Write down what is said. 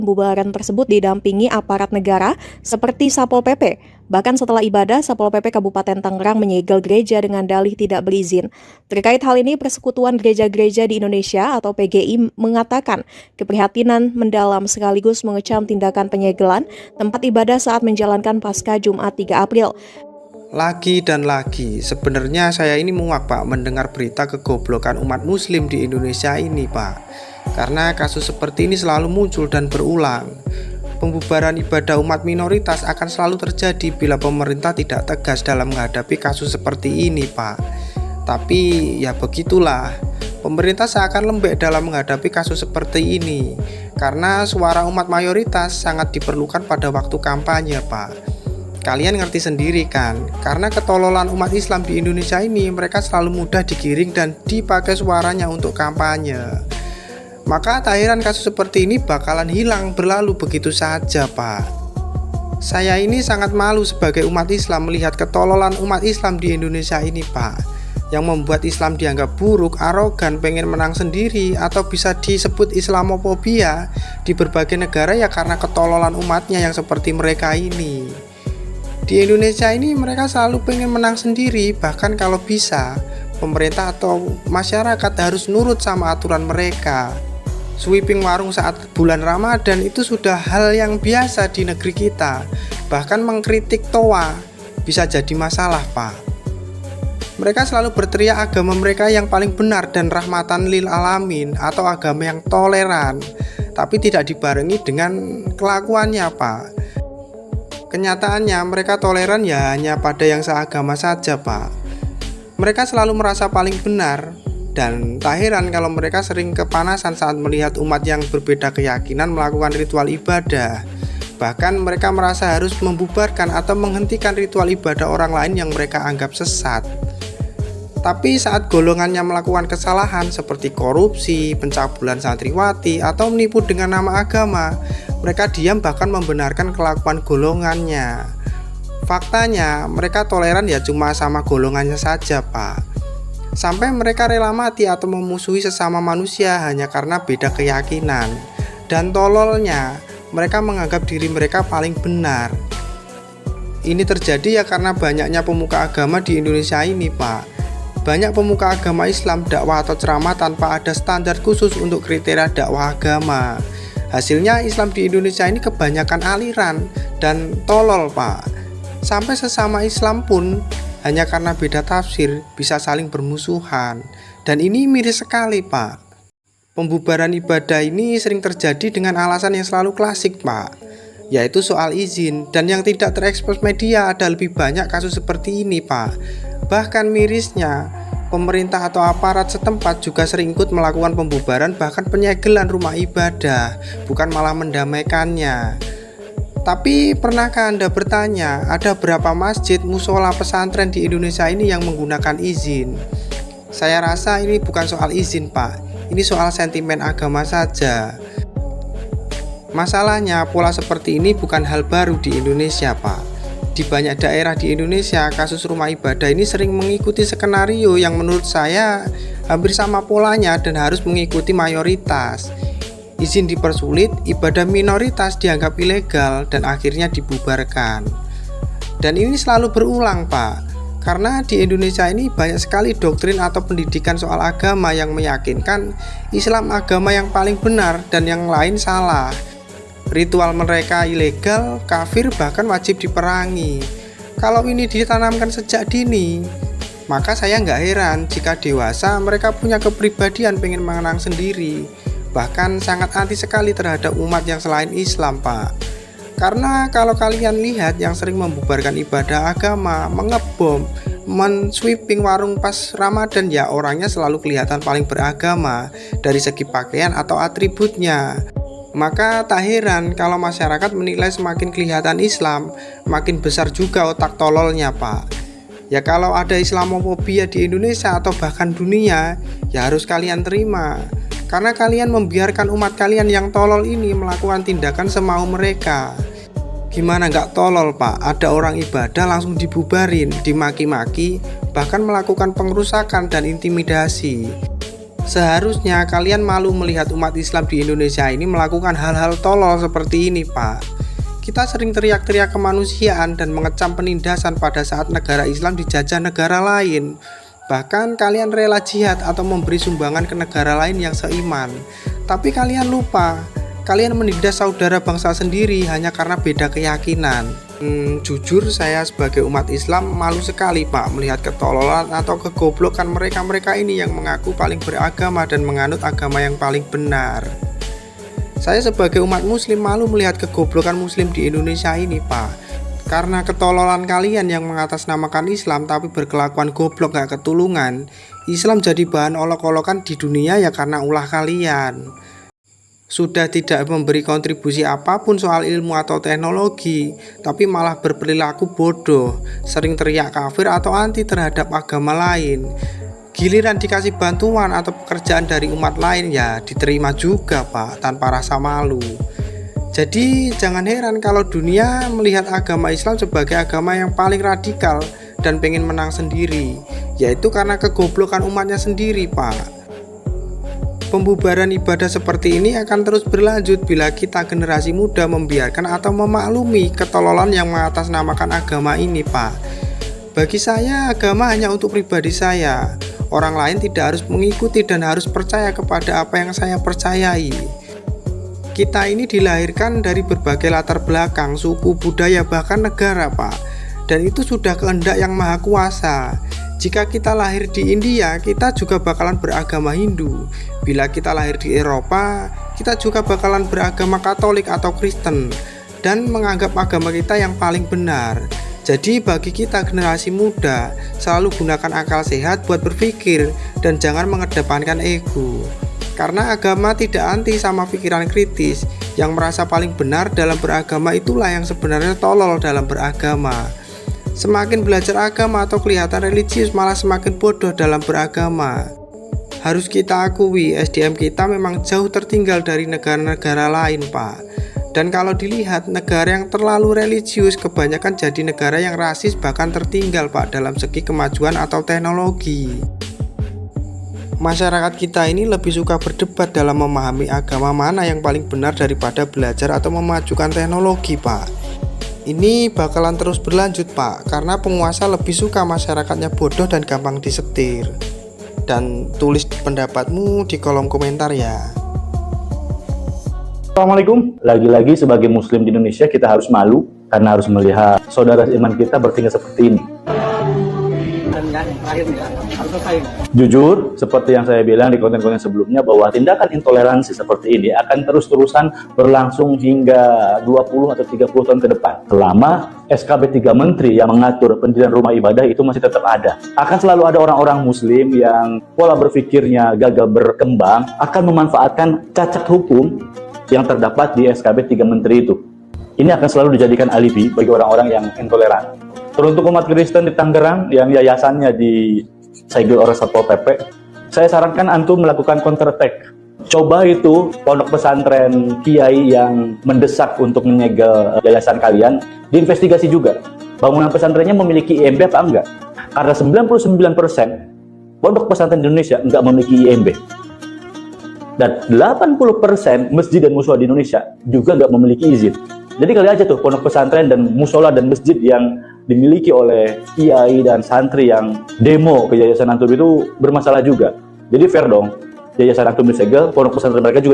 Pembubaran tersebut didampingi aparat negara seperti Satpol PP. Bahkan setelah ibadah, Satpol PP Kabupaten Tangerang menyegel gereja dengan dalih tidak berizin. Terkait hal ini, Persekutuan Gereja-Gereja di Indonesia atau PGI mengatakan keprihatinan mendalam sekaligus mengecam tindakan penyegelan tempat ibadah saat menjalankan Paskah Jumat 3 April. Lagi dan lagi, sebenarnya saya ini muak Pak mendengar berita kegoblokan umat muslim di Indonesia ini Pak. Karena kasus seperti ini selalu muncul dan berulang. Pembubaran ibadah umat minoritas akan selalu terjadi bila pemerintah tidak tegas dalam menghadapi kasus seperti ini Pak. Tapi ya begitulah, pemerintah seakan lembek dalam menghadapi kasus seperti ini. Karena suara umat mayoritas sangat diperlukan pada waktu kampanye Pak. Kalian ngerti sendiri kan, karena ketololan umat Islam di Indonesia ini, mereka selalu mudah digiring dan dipakai suaranya untuk kampanye. Maka tak heran kasus seperti ini bakalan hilang berlalu begitu saja Pak. Saya ini sangat malu sebagai umat Islam melihat ketololan umat Islam di Indonesia ini Pak, yang membuat Islam dianggap buruk, arogan, pengen menang sendiri, atau bisa disebut Islamofobia di berbagai negara ya karena ketololan umatnya yang seperti mereka ini. Di Indonesia ini mereka selalu pengen menang sendiri, bahkan kalau bisa pemerintah atau masyarakat harus nurut sama aturan mereka. Sweeping warung saat bulan Ramadan itu sudah hal yang biasa di negeri kita. Bahkan mengkritik TOA bisa jadi masalah Pak. Mereka selalu berteriak agama mereka yang paling benar dan rahmatan lil alamin atau agama yang toleran, tapi tidak dibarengi dengan kelakuannya Pak. Kenyataannya mereka toleran ya hanya pada yang seagama saja Pak. Mereka selalu merasa paling benar, dan tak heran kalau mereka sering kepanasan saat melihat umat yang berbeda keyakinan melakukan ritual ibadah. Bahkan mereka merasa harus membubarkan atau menghentikan ritual ibadah orang lain yang mereka anggap sesat. Tapi saat golongannya melakukan kesalahan seperti korupsi, pencabulan santriwati, atau menipu dengan nama agama, mereka diam bahkan membenarkan kelakuan golongannya. Faktanya mereka toleran ya cuma sama golongannya saja Pak. Sampai mereka rela mati atau memusuhi sesama manusia hanya karena beda keyakinan. Dan tololnya, mereka menganggap diri mereka paling benar. Ini terjadi ya karena banyaknya pemuka agama di Indonesia ini Pak. Banyak pemuka agama Islam dakwah atau ceramah tanpa ada standar khusus untuk kriteria dakwah agama. Hasilnya Islam di Indonesia ini kebanyakan aliran dan tolol Pak. Sampai sesama Islam pun hanya karena beda tafsir bisa saling bermusuhan. Dan ini miris sekali Pak. Pembubaran ibadah ini sering terjadi dengan alasan yang selalu klasik Pak, yaitu soal izin. Dan yang tidak terekspos media ada lebih banyak kasus seperti ini Pak. Bahkan mirisnya, pemerintah atau aparat setempat juga sering ikut melakukan pembubaran bahkan penyegelan rumah ibadah, bukan malah mendamaikannya. Tapi pernahkah Anda bertanya, ada berapa masjid, musola, pesantren di Indonesia ini yang menggunakan izin? Saya rasa ini bukan soal izin Pak, ini soal sentimen agama saja. Masalahnya pola seperti ini bukan hal baru di Indonesia Pak. Di banyak daerah di Indonesia, kasus rumah ibadah ini sering mengikuti skenario yang menurut saya hampir sama polanya dan harus mengikuti mayoritas. Izin dipersulit, ibadah minoritas dianggap ilegal dan akhirnya dibubarkan. Dan ini selalu berulang Pak, karena di Indonesia ini banyak sekali doktrin atau pendidikan soal agama yang meyakinkan Islam agama yang paling benar dan yang lain salah. Ritual mereka ilegal, kafir, bahkan wajib diperangi. Kalau ini ditanamkan sejak dini, maka saya nggak heran jika dewasa mereka punya kepribadian pengen mengenang sendiri. Bahkan sangat anti sekali terhadap umat yang selain Islam Pak. Karena kalau kalian lihat yang sering membubarkan ibadah agama, mengebom, men-sweeping warung pas Ramadan ya orangnya selalu kelihatan paling beragama dari segi pakaian atau atributnya. Maka tak heran kalau masyarakat menilai semakin kelihatan Islam, makin besar juga otak tololnya Pak. Ya kalau ada Islamofobia di Indonesia atau bahkan dunia, ya harus kalian terima. Karena kalian membiarkan umat kalian yang tolol ini melakukan tindakan semau mereka. Gimana nggak tolol Pak? Ada orang ibadah langsung dibubarin, dimaki-maki, bahkan melakukan pengerusakan dan intimidasi. Seharusnya kalian malu melihat umat Islam di Indonesia ini melakukan hal-hal tolol seperti ini, Pak. Kita sering teriak-teriak kemanusiaan dan mengecam penindasan pada saat negara Islam dijajah negara lain. Bahkan kalian rela jihad atau memberi sumbangan ke negara lain yang seiman. Tapi kalian lupa, kalian menindas saudara bangsa sendiri hanya karena beda keyakinan. Jujur saya sebagai umat Islam malu sekali, Pak, melihat ketololan atau kegoblokan mereka-mereka ini yang mengaku paling beragama dan menganut agama yang paling benar. Saya sebagai umat muslim malu melihat kegoblokan muslim di Indonesia ini, Pak. Karena ketololan kalian yang mengatasnamakan Islam tapi berkelakuan goblok gak ketulungan, Islam jadi bahan olok-olokan di dunia ya karena ulah kalian. Sudah tidak memberi kontribusi apapun soal ilmu atau teknologi, tapi malah berperilaku bodoh, sering teriak kafir atau anti terhadap agama lain. Giliran dikasih bantuan atau pekerjaan dari umat lain ya diterima juga, Pak, tanpa rasa malu. Jadi jangan heran kalau dunia melihat agama Islam sebagai agama yang paling radikal dan pengen menang sendiri, yaitu karena kegoblokan umatnya sendiri, Pak. Pembubaran ibadah seperti ini akan terus berlanjut bila kita generasi muda membiarkan atau memaklumi ketololan yang mengatasnamakan agama ini, Pak. Bagi saya, agama hanya untuk pribadi saya. Orang lain tidak harus mengikuti dan harus percaya kepada apa yang saya percayai. Kita ini dilahirkan dari berbagai latar belakang, suku, budaya, bahkan negara, Pak. Dan itu sudah kehendak yang maha kuasa. Jika kita lahir di India, kita juga bakalan beragama Hindu. Bila kita lahir di Eropa, kita juga bakalan beragama Katolik atau Kristen dan menganggap agama kita yang paling benar. Jadi bagi kita generasi muda, selalu gunakan akal sehat buat berpikir dan jangan mengedepankan ego. Karena agama tidak anti sama pikiran kritis. Yang merasa paling benar dalam beragama itulah yang sebenarnya tolol dalam beragama. Semakin belajar agama atau kelihatan religius malah semakin bodoh dalam beragama. Harus kita akui SDM kita memang jauh tertinggal dari negara-negara lain, Pak. Dan kalau dilihat negara yang terlalu religius kebanyakan jadi negara yang rasis bahkan tertinggal, Pak, dalam segi kemajuan atau teknologi. Masyarakat kita ini lebih suka berdebat dalam memahami agama mana yang paling benar daripada belajar atau memajukan teknologi, Pak. Ini bakalan terus berlanjut, Pak, karena penguasa lebih suka masyarakatnya bodoh dan gampang disetir. Dan tulis pendapatmu di kolom komentar ya. Assalamualaikum. Lagi-lagi sebagai muslim di Indonesia kita harus malu karena harus melihat saudara iman kita bertingkah seperti ini. Jujur, seperti yang saya bilang di konten-konten sebelumnya, bahwa tindakan intoleransi seperti ini akan terus-terusan berlangsung hingga 20 atau 30 tahun ke depan. Selama SKB 3 Menteri yang mengatur pendirian rumah ibadah itu masih tetap ada. Akan selalu ada orang-orang muslim yang pola berpikirnya gagal berkembang, akan memanfaatkan cacat hukum yang terdapat di SKB 3 Menteri itu. Ini akan selalu dijadikan alibi bagi orang-orang yang intoleran. Teruntuk umat Kristen di Tangerang yang yayasannya disegel oleh Satpol PP, saya sarankan antum melakukan counter attack. Coba itu pondok pesantren kiai yang mendesak untuk menyegel yayasan kalian, diinvestigasi juga. Bangunan pesantrennya memiliki IMB apa enggak? Karena 99% pondok pesantren di Indonesia enggak memiliki IMB. Dan 80% masjid dan musola di Indonesia juga enggak memiliki izin. Jadi kali aja tuh pondok pesantren dan musola dan masjid yang dimiliki oleh kiai dan santri yang demo ke yayasan antum itu bermasalah juga. Jadi fair dong, yayasan antum disegel, pondok pesantren mereka juga